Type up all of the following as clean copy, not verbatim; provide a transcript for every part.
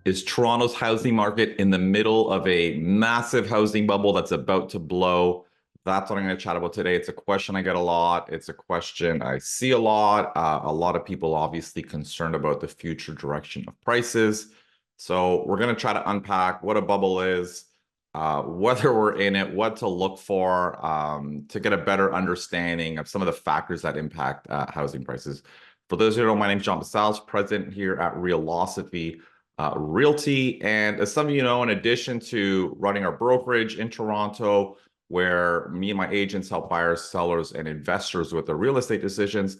Is Toronto's housing market in the middle of a massive housing bubble that's about to blow? That's what I'm going to chat about today. It's a question I get a lot. It's a question I see a lot. A lot of people obviously concerned about the future direction of prices. So we're going to try to unpack what a bubble is, whether we're in it, what to look for, to get a better understanding of some of the factors that impact housing prices. For those who don't know, my name is John Basales, president here at Realosophy Realty. And as some of you know, in addition to running our brokerage in Toronto, where me and my agents help buyers, sellers, and investors with their real estate decisions,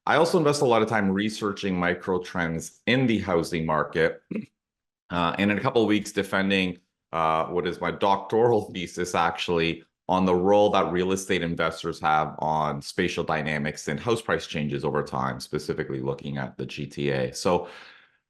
I also invest a lot of time researching micro trends in the housing market. And in a couple of weeks, defending what is my doctoral thesis, actually, on the role that real estate investors have on spatial dynamics and house price changes over time, specifically looking at the GTA. So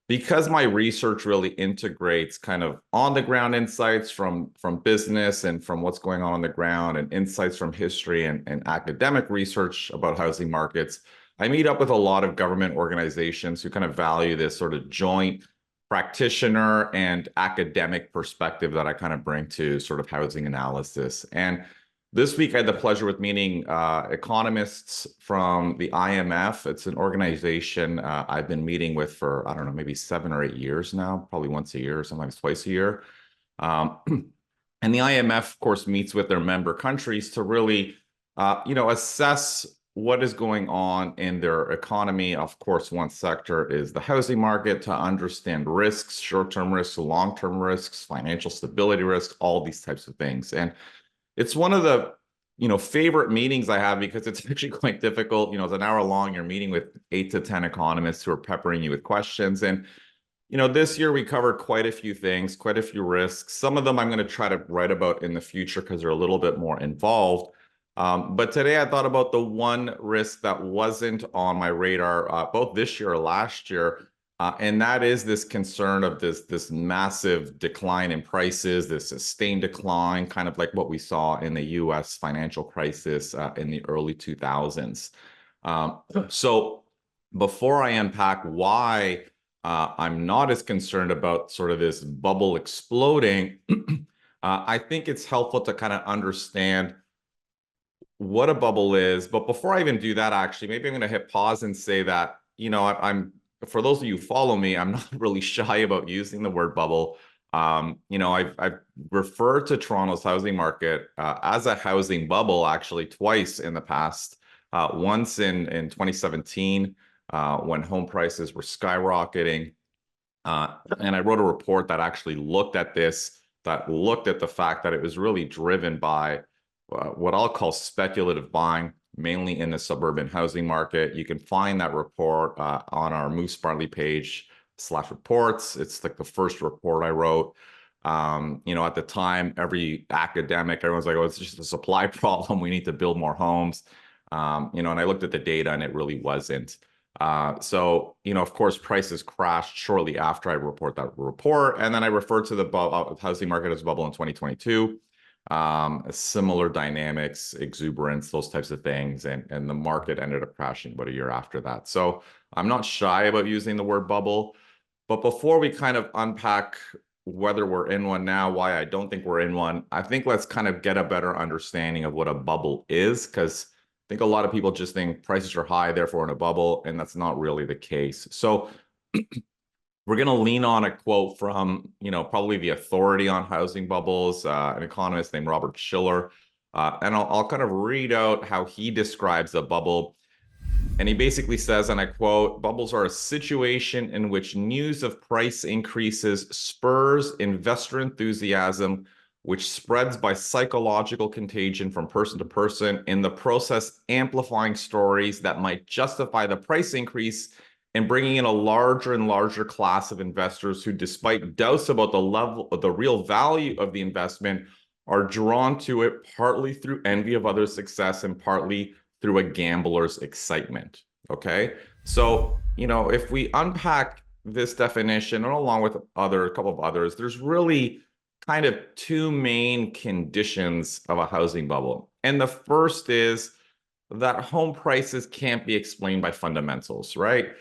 because my research really integrates kind of on the ground insights from business and from what's going on the ground, and insights from history and academic research about housing markets, I meet up with a lot of government organizations who kind of value this sort of joint practitioner and academic perspective that I kind of bring to sort of housing analysis. And this week, I had the pleasure with meeting economists from the IMF. It's an organization I've been meeting with for, I don't know, maybe 7 or 8 years now, probably once a year, sometimes twice a year. And the IMF, of course, meets with their member countries to really, assess what is going on in their economy. Of course, one sector is the housing market, to understand risks, short-term risks, long-term risks, financial stability risks, all these types of things. And it's one of the, favorite meetings I have, because it's actually quite difficult. It's an hour long. You're meeting with 8 to 10 economists who are peppering you with questions. And, this year we covered quite a few things, quite a few risks. Some of them I'm going to try to write about in the future because they're a little bit more involved. But today I thought about the one risk that wasn't on my radar, both this year or last year. And that is this concern of this massive decline in prices, this sustained decline, kind of like what we saw in the US financial crisis in the early 2000s. So before I unpack why I'm not as concerned about sort of this bubble exploding, I think it's helpful to kind of understand what a bubble is. But before I even do that, actually, maybe I'm going to hit pause and say that, I'm for those of you who follow me, I'm not really shy about using the word bubble. I've referred to Toronto's housing market as a housing bubble, actually, twice in the past. Once in 2017, when home prices were skyrocketing. And I wrote a report that actually looked at this, that looked at the fact that it was really driven by what I'll call speculative buying, mainly in the suburban housing market. You can find that report on our Moose Barley page /reports. It's like the first report I wrote. At the time, every academic, everyone's like, oh, it's just a supply problem. We need to build more homes. And I looked at the data and it really wasn't. So, of course, prices crashed shortly after I report that report. And then I referred to the housing market as a bubble in 2022. Similar dynamics, exuberance, those types of things. And the market ended up crashing about a year after that. So I'm not shy about using the word bubble. But before we kind of unpack whether we're in one now, why I don't think we're in one, I think let's kind of get a better understanding of what a bubble is, because I think a lot of people just think prices are high, therefore in a bubble, and that's not really the case. So we're going to lean on a quote from, probably the authority on housing bubbles, an economist named Robert Shiller. And I'll kind of read out how he describes a bubble. And he basically says, and I quote, "Bubbles are a situation in which news of price increases spurs investor enthusiasm, which spreads by psychological contagion from person to person, in the process amplifying stories that might justify the price increase and bringing in a larger and larger class of investors who, despite doubts about the level of the real value of the investment, are drawn to it partly through envy of others' success and partly through a gambler's excitement." Okay, so if we unpack this definition, and along with a couple of others, there's really kind of two main conditions of a housing bubble. And the first is that home prices can't be explained by fundamentals, right?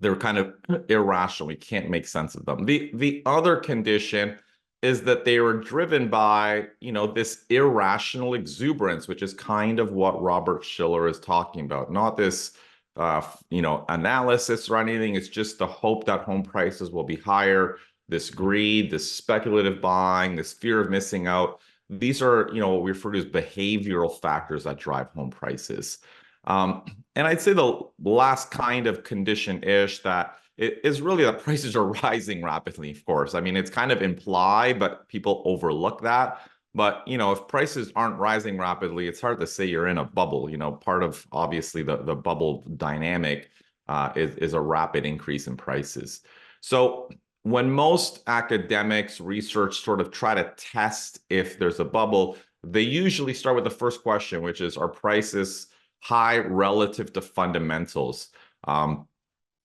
they're kind of irrational. We can't make sense of them. The other condition is that they were driven by, this irrational exuberance, which is kind of what Robert Shiller is talking about. Not this, analysis or anything. It's just the hope that home prices will be higher, this greed, this speculative buying, this fear of missing out. These are, what we refer to as behavioral factors that drive home prices. Um, and I'd say the last kind of condition-ish that it is really that prices are rising rapidly, of course. I mean, it's kind of implied, but people overlook that. But, if prices aren't rising rapidly, it's hard to say you're in a bubble. Part of obviously the bubble dynamic is a rapid increase in prices. So when most academics research sort of try to test if there's a bubble, they usually start with the first question, which is, are prices high relative to fundamentals?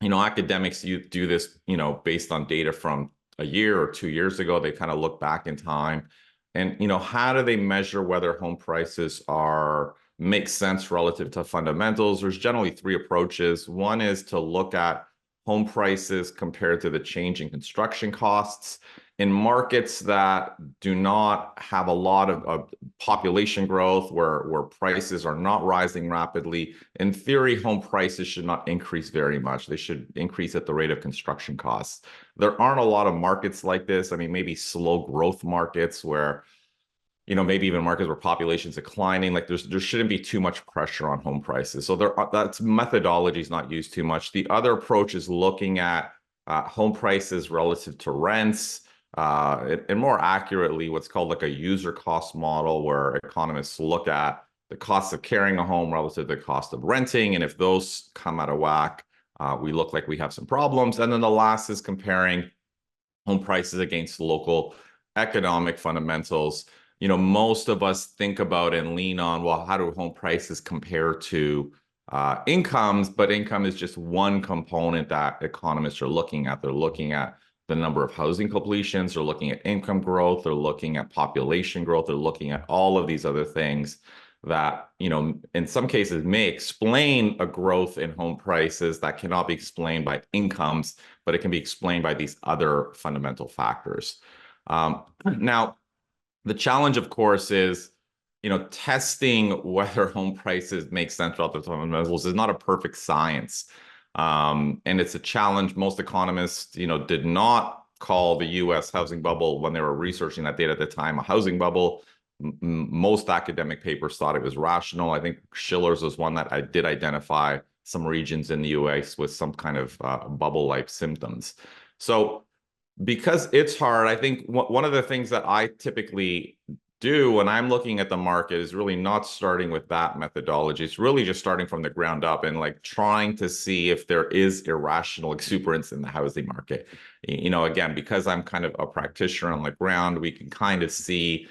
Academics do this, based on data from a year or 2 years ago. They kind of look back in time and, how do they measure whether home prices make sense relative to fundamentals? There's generally three approaches. One is to look at home prices compared to the change in construction costs in markets that do not have a lot of population growth, where prices are not rising rapidly. In theory, home prices should not increase very much. They should increase at the rate of construction costs. There aren't a lot of markets like this. I mean, maybe slow growth markets where, maybe even markets where population's declining. Like there shouldn't be too much pressure on home prices. So that's methodology is not used too much. The other approach is looking at home prices relative to rents, and more accurately, what's called like a user cost model, where economists look at the cost of carrying a home relative to the cost of renting. And if those come out of whack, we look like we have some problems. And then the last is comparing home prices against local economic fundamentals. Most of us think about and lean on, well, how do home prices compare to incomes? But income is just one component that economists are looking at. They're looking at the number of housing completions, they're looking at income growth, they're looking at population growth, they're looking at all of these other things that, in some cases may explain a growth in home prices that cannot be explained by incomes, but it can be explained by these other fundamental factors. Now, the challenge, of course, is, testing whether home prices make sense relative to fundamentals is not a perfect science. And it's a challenge. Most economists, did not call the US housing bubble when they were researching that data at the time a housing bubble. Most academic papers thought it was rational. I think Shiller's was one that I did identify some regions in the US with some kind of bubble-like symptoms. So because it's hard, I think one of the things that I typically do when I'm looking at the market is really not starting with that methodology. It's really just starting from the ground up and like trying to see if there is irrational exuberance in the housing market. Again, because I'm kind of a practitioner on the ground, we can kind of see,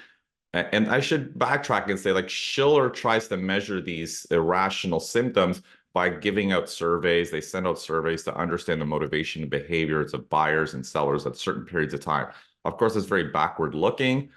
and I should backtrack and say, like, Schiller tries to measure these irrational symptoms by giving out surveys. They send out surveys to understand the motivation and behaviors of buyers and sellers at certain periods of time. Of course, it's very backward looking.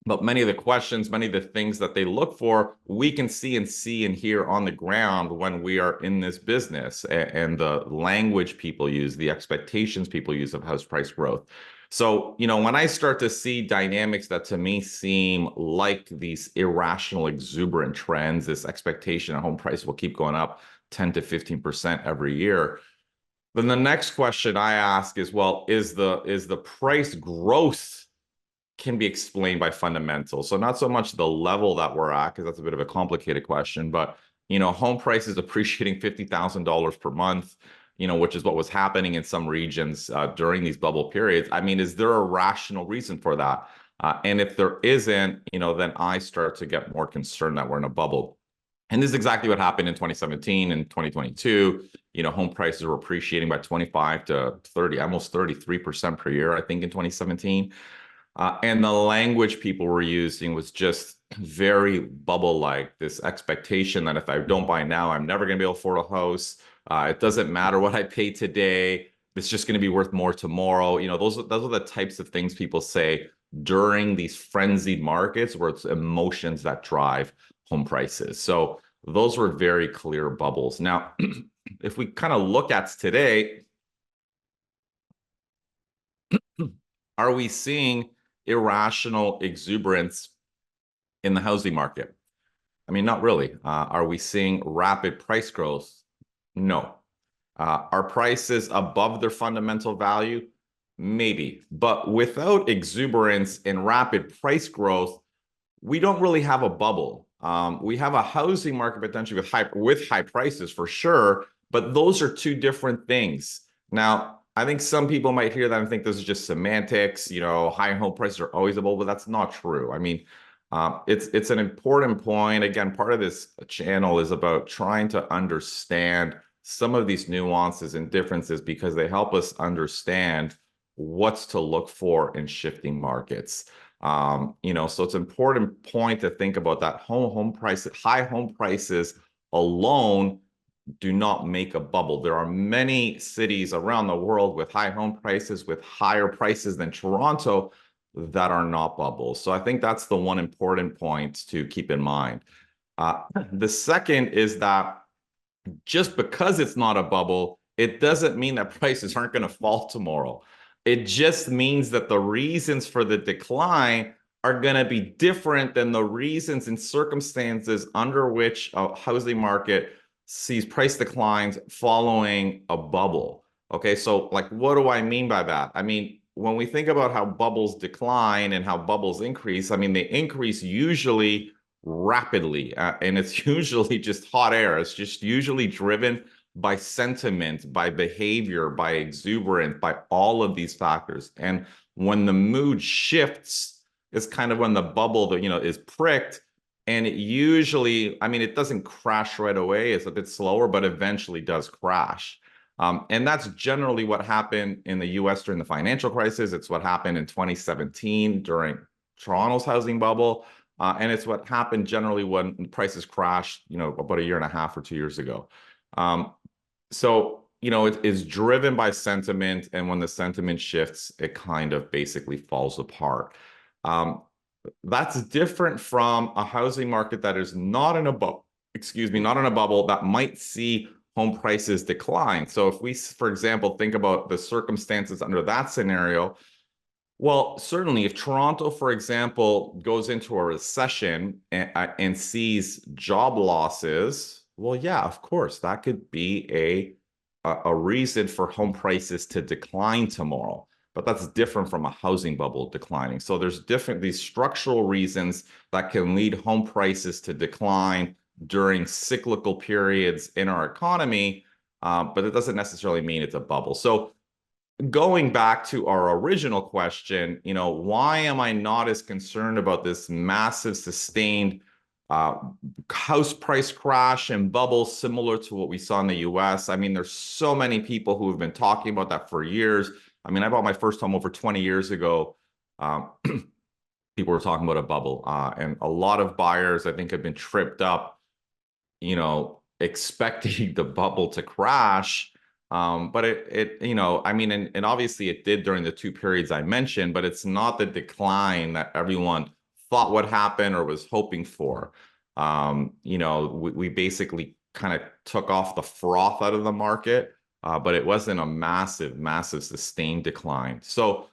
But many of the questions, many of the things that they look for, we can see and hear on the ground when we are in this business, and the language people use, the expectations people use of house price growth. So, when I start to see dynamics that to me seem like these irrational, exuberant trends, this expectation that home price will keep going up 10 to 15% every year, then the next question I ask is, well, is the price growth can be explained by fundamentals? So not so much the level that we're at, because that's a bit of a complicated question, but, home prices appreciating $50,000 per month, which is what was happening in some regions during these bubble periods. I mean, is there a rational reason for that? And if there isn't, then I start to get more concerned that we're in a bubble. And this is exactly what happened in 2017 and 2022. Home prices were appreciating by 25 to 30, almost 33% per year, I think, in 2017. And the language people were using was just very bubble-like, this expectation that if I don't buy now, I'm never going to be able to afford a house. It doesn't matter what I pay today. It's just going to be worth more tomorrow. Those are the types of things people say during these frenzied markets where it's emotions that drive home prices. So those were very clear bubbles. Now, if we kind of look at today, are we seeing irrational exuberance in the housing market? I mean, not really. Are we seeing rapid price growth? No. Are prices above their fundamental value? Maybe. But without exuberance and rapid price growth, we don't really have a bubble. We have a housing market potentially with high prices for sure, but those are two different things. Now, I think some people might hear that and think this is just semantics. You know, high home prices are always a bubble, but that's not true. I mean, it's an important point. Again, part of this channel is about trying to understand some of these nuances and differences because they help us understand what's to look for in shifting markets. You know, so it's an important point to think about that high home prices alone do not make a bubble. There are many cities around the world with high home prices, with higher prices than Toronto, that are not bubbles. So I think that's the one important point to keep in mind. The second is that just because it's not a bubble, it doesn't mean that prices aren't going to fall tomorrow. It just means that the reasons for the decline are going to be different than the reasons and circumstances under which a housing market sees price declines following a bubble. Okay, so like, what do I mean by that? I mean, when we think about how bubbles decline and how bubbles increase, I mean, they increase usually rapidly, and it's usually just hot air. It's just usually driven by sentiment, by behavior, by exuberance, by all of these factors. And when the mood shifts, is kind of when the bubble that is pricked, and it usually, I mean, it doesn't crash right away. It's a bit slower, but eventually does crash. And that's generally what happened in the US during the financial crisis. It's what happened in 2017 during Toronto's housing bubble. And it's what happened generally when prices crashed, about a year and a half or 2 years ago. So, it is driven by sentiment. And when the sentiment shifts, it kind of basically falls apart. That's different from a housing market that is not in a bubble, not in a bubble that might see home prices decline. So if we, for example, think about the circumstances under that scenario, well, certainly if Toronto, for example, goes into a recession and sees job losses, well, yeah, of course, that could be a reason for home prices to decline tomorrow. But that's different from a housing bubble declining. So there's these structural reasons that can lead home prices to decline during cyclical periods in our economy, but it doesn't necessarily mean it's a bubble. So going back to our original question, why am I not as concerned about this massive sustained house price crash and bubble similar to what we saw in the US? I mean, there's so many people who have been talking about that for years. I mean, I bought my first home over 20 years ago. People were talking about a bubble, and a lot of buyers, I think, have been tripped up, expecting the bubble to crash. But I mean, and obviously it did during the two periods I mentioned, but it's not the decline that everyone thought would happen or was hoping for. We basically kind of took off the froth out of the market, but it wasn't a massive, massive sustained decline. So,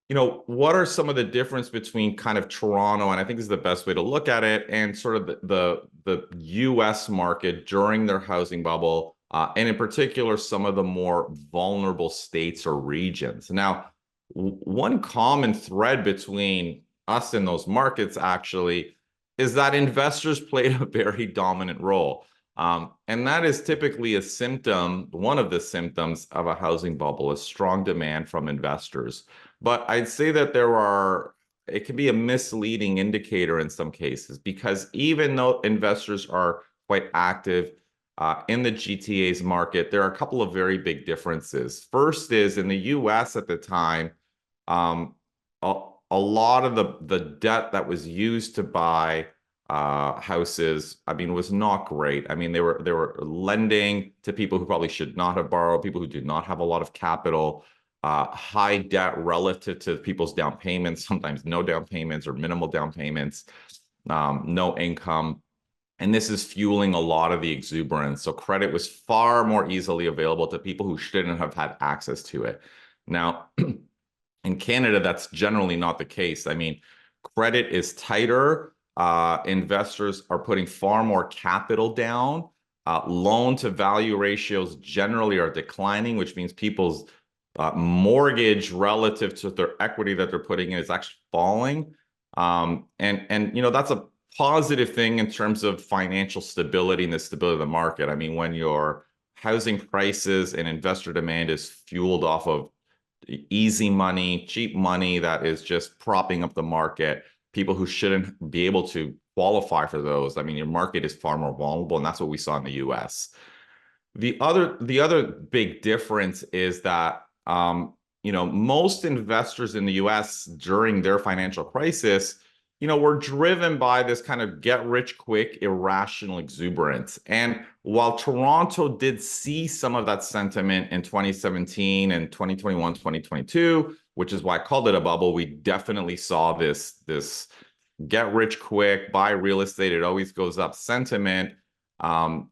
what are some of the difference between kind of Toronto, and I think this is the best way to look at it, and sort of the US market during their housing bubble, and in particular, some of the more vulnerable states or regions. Now, one common thread between us and those markets actually is that investors played a very dominant role. And that is typically one of the symptoms of a housing bubble, is strong demand from investors. But I'd say that it can be a misleading indicator in some cases, because even though investors are quite active in the GTA's market, there are a couple of very big differences. First is in the US at the time, a lot of the debt that was used to buy houses, I mean, was not great. I mean, they were lending to people who probably should not have borrowed, people who do not have a lot of capital, high debt relative to people's down payments, sometimes no down payments or minimal down payments, no income. And this is fueling a lot of the exuberance. So credit was far more easily available to people who shouldn't have had access to it. Now, in Canada, that's generally not the case. I mean, credit is tighter. Investors are putting far more capital down. Loan to value ratios generally are declining, which means people's mortgage relative to their equity that they're putting in is actually falling. And you know, that's a positive thing in terms of financial stability and the stability of the market. I mean, when your housing prices and investor demand is fueled off of easy money, cheap money that is just propping up the market, people who shouldn't be able to qualify for those. I mean, your market is far more vulnerable, and that's what we saw in the US. The other big difference is that you know, most investors in the US during their financial crisis, you know, were driven by this kind of get rich quick, irrational exuberance. And while Toronto did see some of that sentiment in 2017 and 2021, 2022, which is why I called it a bubble, we definitely saw this get rich quick, buy real estate, it always goes up sentiment. Um,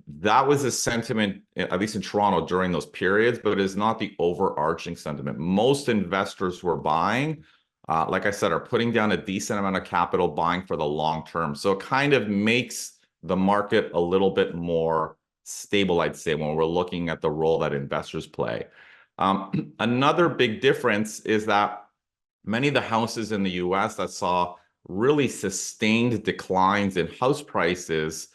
that was a sentiment, at least in Toronto during those periods, but it is not the overarching sentiment. Most investors who are buying, like I said, are putting down a decent amount of capital buying for the long term. So it kind of makes the market a little bit more stable, I'd say, when we're looking at the role that investors play. Another big difference is that many of the houses in the US that saw really sustained declines in house prices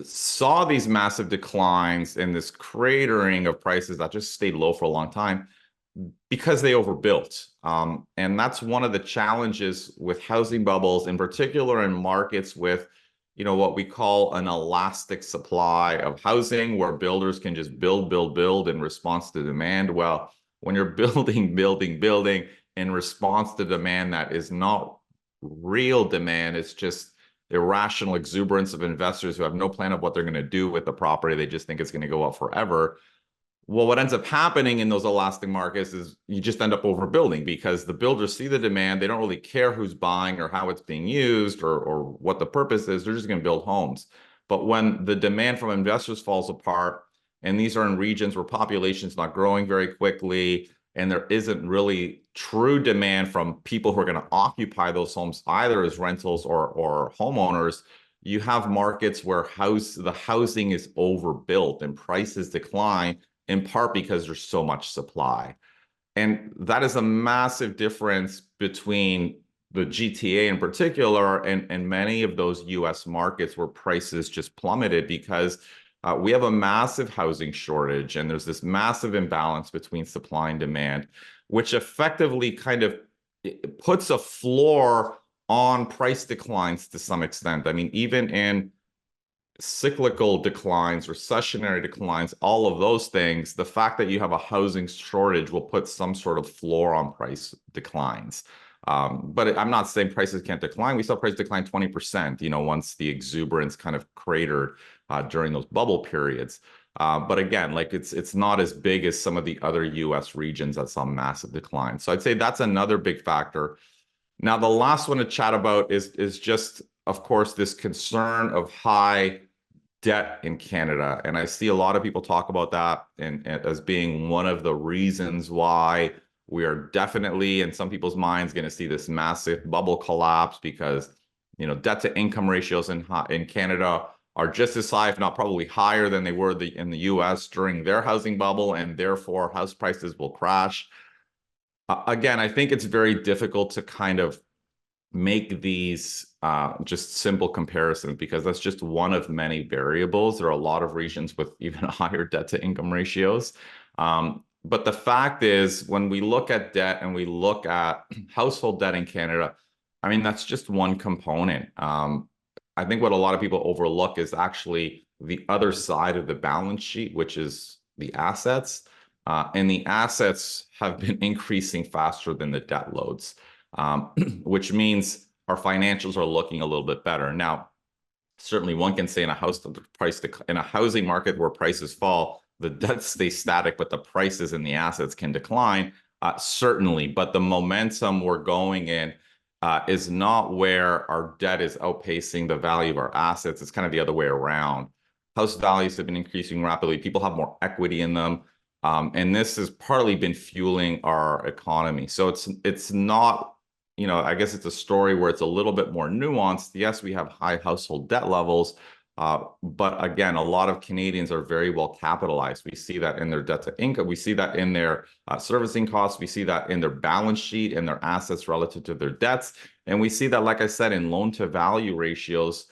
saw these massive declines and this cratering of prices that just stayed low for a long time because they overbuilt. And that's one of the challenges with housing bubbles, in particular in markets with, you know, what we call an elastic supply of housing, where builders can just build in response to demand. Well, when you're building in response to demand that is not real demand, it's just irrational exuberance of investors who have no plan of what they're going to do with the property. They just think it's going to go up forever. Well, what ends up happening in those elastic markets is you just end up overbuilding because the builders see the demand. They don't really care who's buying or how it's being used or what the purpose is. They're just going to build homes. But when the demand from investors falls apart, and these are in regions where population's not growing very quickly, and there isn't really true demand from people who are going to occupy those homes either as rentals or homeowners, you have markets where the housing is overbuilt and prices decline in part because there's so much supply. And that is a massive difference between the GTA in particular and many of those US markets where prices just plummeted because we have a massive housing shortage and there's this massive imbalance between supply and demand, which effectively kind of puts a floor on price declines to some extent. I mean, even in cyclical declines, recessionary declines, all of those things, the fact that you have a housing shortage will put some sort of floor on price declines. But I'm not saying prices can't decline. We saw prices decline 20%, you know, once the exuberance kind of cratered during those bubble periods. But again, like it's not as big as some of the other US regions that saw massive decline. So I'd say that's another big factor. Now, the last one to chat about is just, of course, this concern of high debt in Canada. And I see a lot of people talk about that and as being one of the reasons why we are definitely, in some people's minds, going to see this massive bubble collapse because, you know, debt to income ratios in Canada are just as high, if not probably higher than they were in the US during their housing bubble, and therefore house prices will crash. Again, I think it's very difficult to kind of make these just simple comparisons because that's just one of many variables. There are a lot of regions with even higher debt to income ratios. But the fact is, when we look at debt and we look at household debt in Canada, I mean, that's just one component. I think what a lot of people overlook is actually the other side of the balance sheet, which is the assets. And the assets have been increasing faster than the debt loads. Which means our financials are looking a little bit better. Now, certainly one can say in a housing market where prices fall, the debt stays static, but the prices and the assets can decline. Certainly, but the momentum we're going in is not where our debt is outpacing the value of our assets. It's kind of the other way around. House values have been increasing rapidly. People have more equity in them. And this has partly been fueling our economy. So it's not, I guess it's a story where it's a little bit more nuanced. Yes, we have high household debt levels, but again, a lot of Canadians are very well capitalized. We see that in their debt to income. We see that in their servicing costs. We see that in their balance sheet and their assets relative to their debts. And we see that, like I said, in loan to value ratios.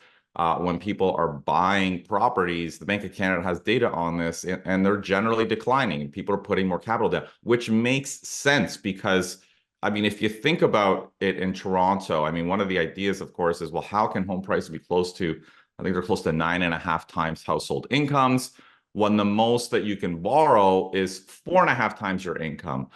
When people are buying properties, the Bank of Canada has data on this, and they're generally declining. People are putting more capital down, which makes sense because, I mean, if you think about it in Toronto, I mean, one of the ideas, of course, is, well, how can home prices be close to, I think they're close to 9.5 times household incomes, when the most that you can borrow is 4.5 times your income.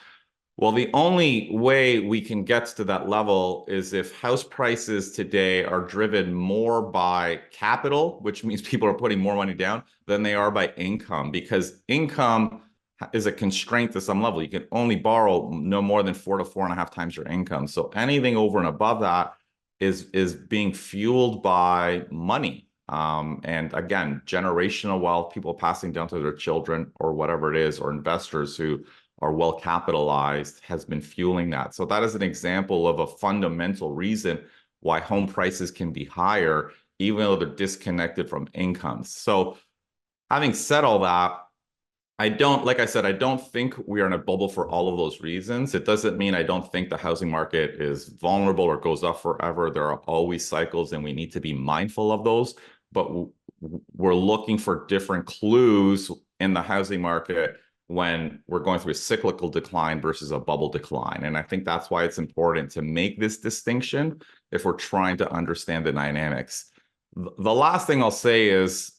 Well, the only way we can get to that level is if house prices today are driven more by capital, which means people are putting more money down, than they are by income, because income is a constraint to some level. You can only borrow no more than 4 to 4.5 times your income. So anything over and above that is being fueled by money. And again, generational wealth, people passing down to their children or whatever it is, or investors who are well capitalized, has been fueling that. So that is an example of a fundamental reason why home prices can be higher, even though they're disconnected from incomes. So having said all that, like I said, I don't think we are in a bubble for all of those reasons. It doesn't mean I don't think the housing market is vulnerable or goes up forever. There are always cycles, and we need to be mindful of those. But we're looking for different clues in the housing market when we're going through a cyclical decline versus a bubble decline. And I think that's why it's important to make this distinction if we're trying to understand the dynamics. The last thing I'll say is,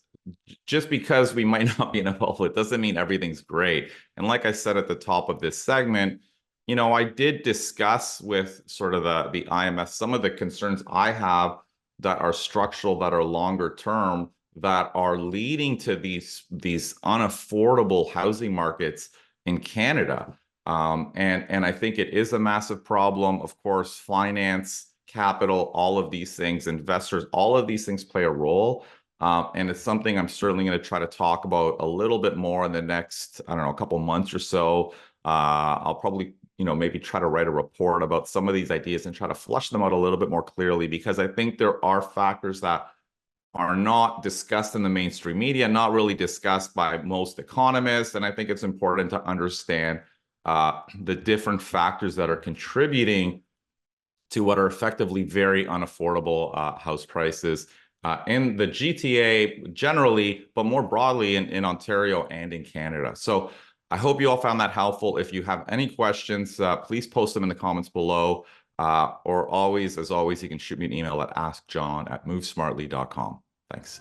just because we might not be in a bubble, it doesn't mean everything's great. And like I said at the top of this segment, I did discuss with sort of the IMS some of the concerns I have that are structural, that are longer term, that are leading to these unaffordable housing markets in Canada. And I think it is a massive problem. Of course, finance, capital, all of these things, investors, all of these things play a role. And it's something I'm certainly going to try to talk about a little bit more in the next, I don't know, a couple months or so. I'll probably, maybe try to write a report about some of these ideas and try to flush them out a little bit more clearly, because I think there are factors that are not discussed in the mainstream media, not really discussed by most economists. And I think it's important to understand the different factors that are contributing to what are effectively very unaffordable house prices in the GTA generally, but more broadly in Ontario and in Canada. So I hope you all found that helpful. If you have any questions, please post them in the comments below. Or always, as always, you can shoot me an email at askjohn@movesmartly.com. Thanks.